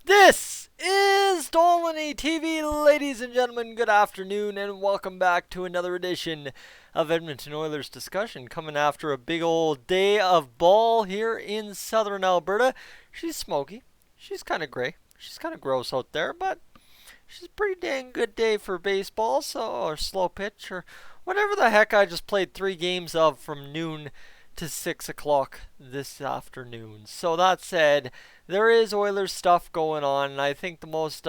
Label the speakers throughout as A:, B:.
A: This is Dolany TV, ladies and gentlemen. Good afternoon, and welcome back to another edition of Edmonton Oilers discussion. Coming after a big old day of ball here in southern Alberta. She's smoky. She's kind of gray. She's kind of gross out there, but she's a pretty dang good day for baseball, or slow pitch, or whatever the heck I just played 3 games of from noon to 6 o'clock this afternoon. So that said, there is Oilers stuff going on, and I think the most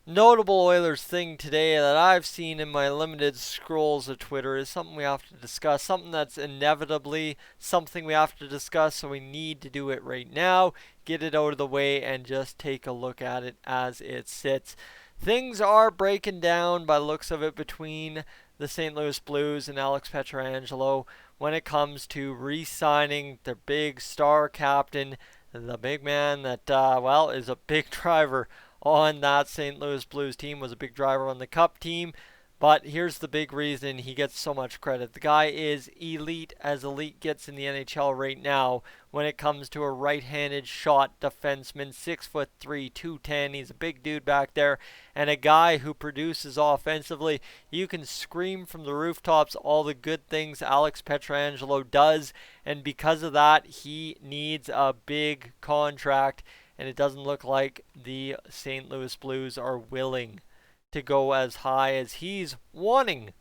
A: notable Oilers thing today that I've seen in my limited scrolls of Twitter is something we have to discuss, something that's inevitably something we have to discuss, so we need to do it right now, get it out of the way, and just take a look at it as it sits. Things are breaking down by the looks of it between the St. Louis Blues and Alex Pietrangelo when it comes to re-signing their big star captain, the big man that, is a big driver on that St. Louis Blues team, was a big driver on the Cup team. But here's the big reason he gets so much credit. The guy is elite as elite gets in the NHL right now when it comes to a right-handed shot defenseman, 6'3", 210. He's a big dude back there and a guy who produces offensively. You can scream from the rooftops all the good things Alex Pietrangelo does, and because of that, he needs a big contract, and it doesn't look like the St. Louis Blues are willing to go as high as he's wanting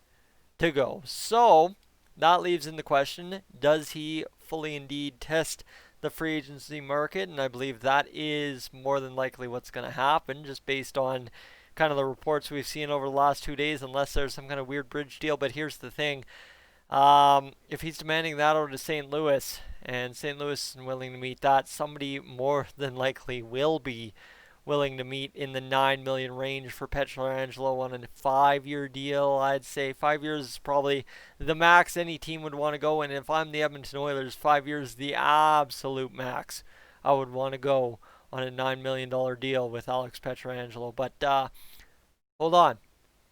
A: to go. So that leaves in the question, does he fully indeed test the free agency market? And I believe that is more than likely what's going to happen, just based on kind of the reports we've seen over the last 2 days, unless there's some kind of weird bridge deal. But here's the thing. If he's demanding that over to St. Louis, and St. Louis isn't willing to meet that, somebody more than likely will be willing to meet in the $9 million range for Pietrangelo on a 5-year deal. I'd say 5 years is probably the max any team would want to go. And if I'm the Edmonton Oilers, 5 years is the absolute max I would want to go on a $9 million deal with Alex Pietrangelo. But hold on.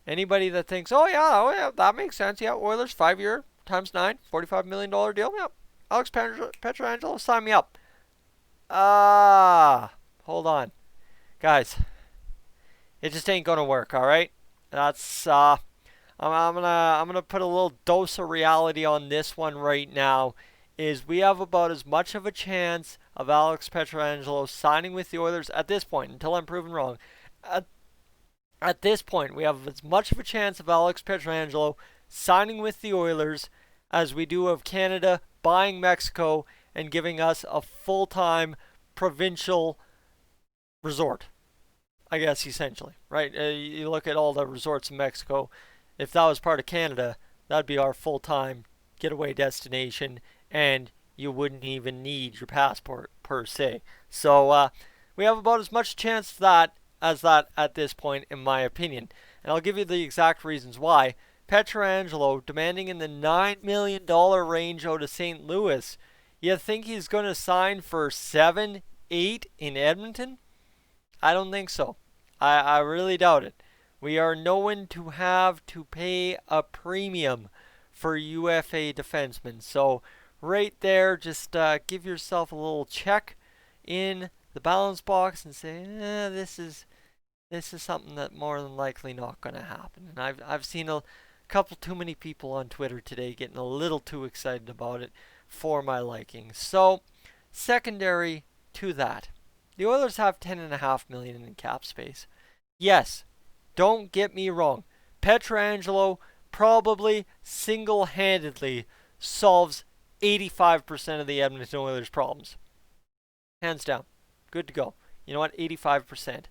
A: Anybody that thinks, oh yeah, that makes sense. Yeah, Oilers, 5-year times 9, $45 million deal. Yeah, Alex Pietrangelo, sign me up. Hold on. Guys, it just ain't gonna work, all right? That's I'm gonna put a little dose of reality on this one right now. Is we have about as much of a chance of Alex Pietrangelo signing with the Oilers at this point, until I'm proven wrong. At this point, we have as much of a chance of Alex Pietrangelo signing with the Oilers as we do of Canada buying Mexico and giving us a full-time provincial resort, I guess, essentially, right? You look at all the resorts in Mexico. If that was part of Canada, that'd be our full-time getaway destination, and you wouldn't even need your passport per se. So we have about as much chance as that at this point, in my opinion. And I'll give you the exact reasons why. Pietrangelo demanding in the $9 million range out of St. Louis. You think he's going to sign for 7, 8 in Edmonton? I don't think so. I really doubt it. We are known to have to pay a premium for UFA defensemen. So right there, just give yourself a little check in the balance box and say, this is something that more than likely not going to happen. And I've seen a couple too many people on Twitter today getting a little too excited about it for my liking. So secondary to that, the Oilers have $10.5 million in cap space. Yes, don't get me wrong. Pietrangelo probably single-handedly solves 85% of the Edmonton Oilers' problems. Hands down. Good to go. You know what? 85%.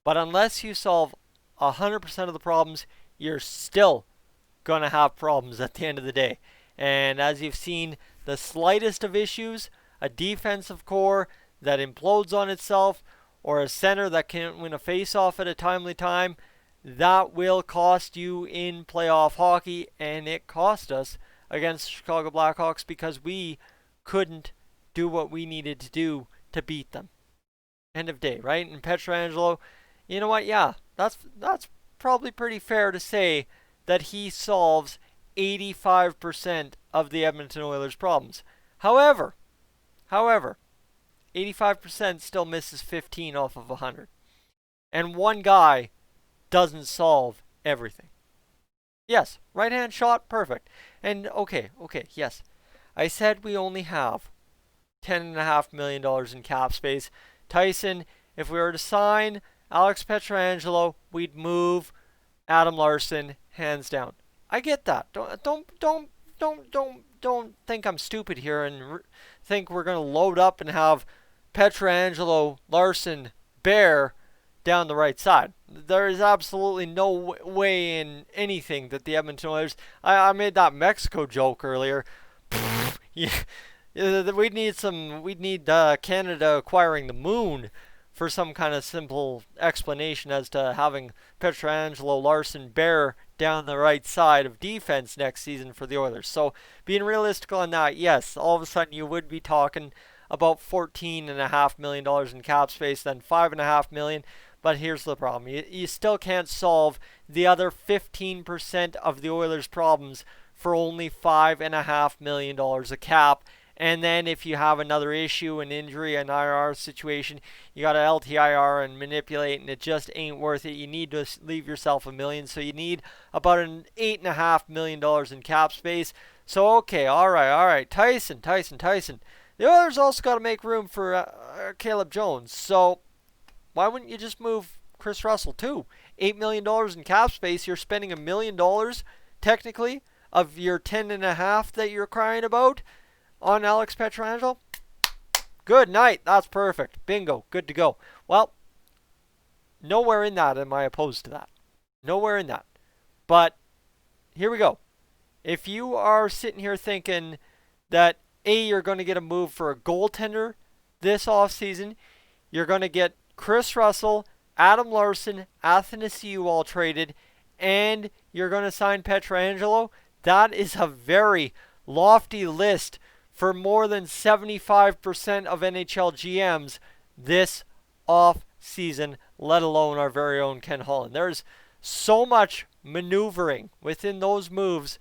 A: But unless you solve 100% of the problems, you're still going to have problems at the end of the day. And as you've seen, the slightest of issues, a defensive core that implodes on itself, or a center that can't win a face-off at a timely time, that will cost you in playoff hockey, and it cost us against the Chicago Blackhawks because we couldn't do what we needed to do to beat them. End of day, right? And Pietrangelo, you know what? Yeah, that's probably pretty fair to say that he solves 85% of the Edmonton Oilers' problems. However, 85% still misses 15 off of 100. And one guy doesn't solve everything. Yes, right hand shot, perfect. And okay, yes. I said we only have $10.5 million in cap space. Tyson, if we were to sign Alex Pietrangelo, we'd move Adam Larsson hands down. I get that. Don't think I'm stupid here and think we're going to load up and have Pietrangelo, Larsson, Bear down the right side. There is absolutely no way in anything that the Edmonton Oilers. I made that Mexico joke earlier. Yeah, we'd need Canada acquiring the moon for some kind of simple explanation as to having Pietrangelo, Larsson, Bear down the right side of defense next season for the Oilers. So being realistic on that, yes, all of a sudden you would be talking about $14.5 million in cap space, then $5.5 million. But here's the problem. You still can't solve the other 15% of the Oilers' problems for only $5.5 million of cap. And then if you have another issue, an injury, an IR situation, you got to LTIR and manipulate, and it just ain't worth it. You need to leave yourself $1 million. So you need about an $8.5 million in cap space. So, okay, all right. Tyson. The Oilers also got to make room for Caleb Jones. So why wouldn't you just move Chris Russell too? $8 million in cap space. You're spending $1 million technically of your 10.5 that you're crying about on Alex Pietrangelo. Good night. That's perfect. Bingo. Good to go. Well, nowhere in that am I opposed to that. Nowhere in that. But here we go. If you are sitting here thinking that you're going to get a move for a goaltender this offseason, you're going to get Chris Russell, Adam Larsson, Athanasiou all traded, and you're going to sign Pietrangelo, that is a very lofty list for more than 75% of NHL GMs this off-season, let alone our very own Ken Holland. There's so much maneuvering within those moves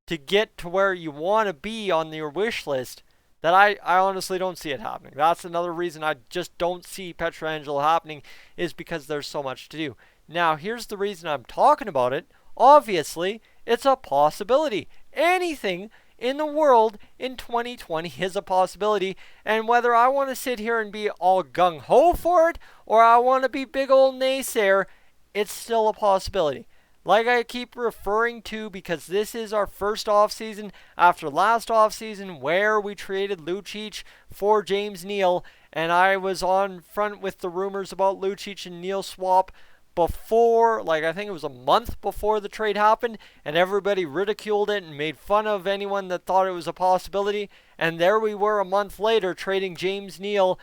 A: to get to where you want to be on your wish list that I honestly don't see it happening. That's another reason I just don't see Pietrangelo happening, is because there's so much to do. Now, here's the reason I'm talking about it. Obviously, it's a possibility. Anything in the world in 2020 is a possibility, and whether I want to sit here and be all gung-ho for it or I want to be big old naysayer, it's still a possibility. Like I keep referring to, because this is our first offseason after last offseason where we traded Lucic for James Neal, and I was on front with the rumors about Lucic and Neal swap before, I think it was a month before the trade happened, and everybody ridiculed it and made fun of anyone that thought it was a possibility, and there we were a month later trading James Neal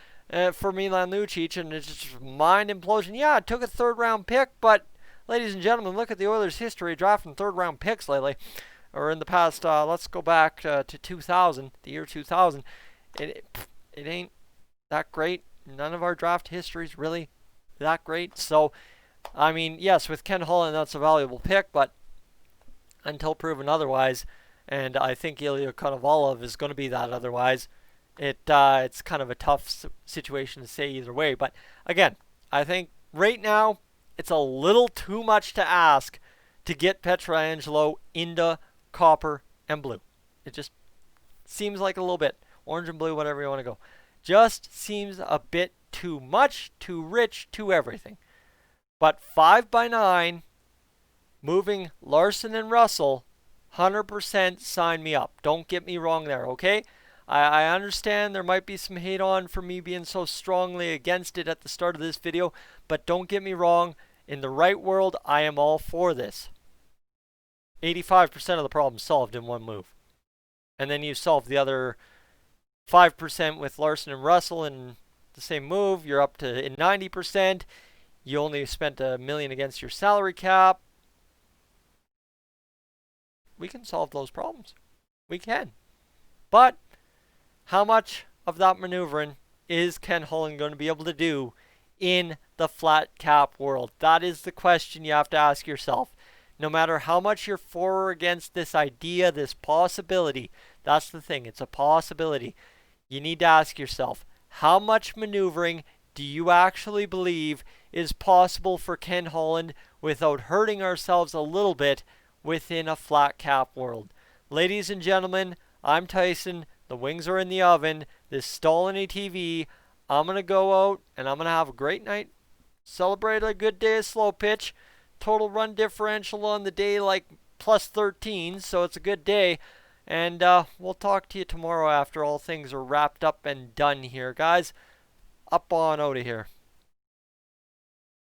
A: for Milan Lucic, and it's just mind implosion. Yeah, it took a third round pick, but ladies and gentlemen, look at the Oilers' history drafting third-round picks lately, or in the past. Let's go back to 2000, the year 2000. It ain't that great. None of our draft history is really that great. So, I mean, yes, with Ken Holland, that's a valuable pick, but until proven otherwise, and I think Ilya Konovalov is going to be that otherwise, it's kind of a tough situation to say either way. But again, I think right now, it's a little too much to ask to get Pietrangelo into copper and blue. It just seems like a little bit. Orange and blue, whatever you want to go. Just seems a bit too much, too rich, too everything. But 5x9, moving Larsson and Russell, 100% sign me up. Don't get me wrong there, okay? I understand there might be some hate on for me being so strongly against it at the start of this video, but don't get me wrong. In the right world, I am all for this. 85% of the problem solved in one move. And then you solve the other 5% with Larsson and Russell in the same move. You're up to 90%. You only spent $1 million against your salary cap. We can solve those problems. We can. But how much of that maneuvering is Ken Holland going to be able to do in the flat cap world? That is the question you have to ask yourself. No matter how much you're for or against this idea, this possibility, that's the thing. It's a possibility. You need to ask yourself, How much maneuvering do you actually believe is possible for Ken Holland without hurting ourselves a little bit within a flat cap world? Ladies and gentlemen, I'm Tyson. The wings are in the oven. This is Stolany TV. I'm going to go out and I'm going to have a great night. Celebrate a good day of slow pitch. Total run differential on the day like plus 13, so it's a good day. And we'll talk to you tomorrow after all things are wrapped up and done here. Guys, up on out of here.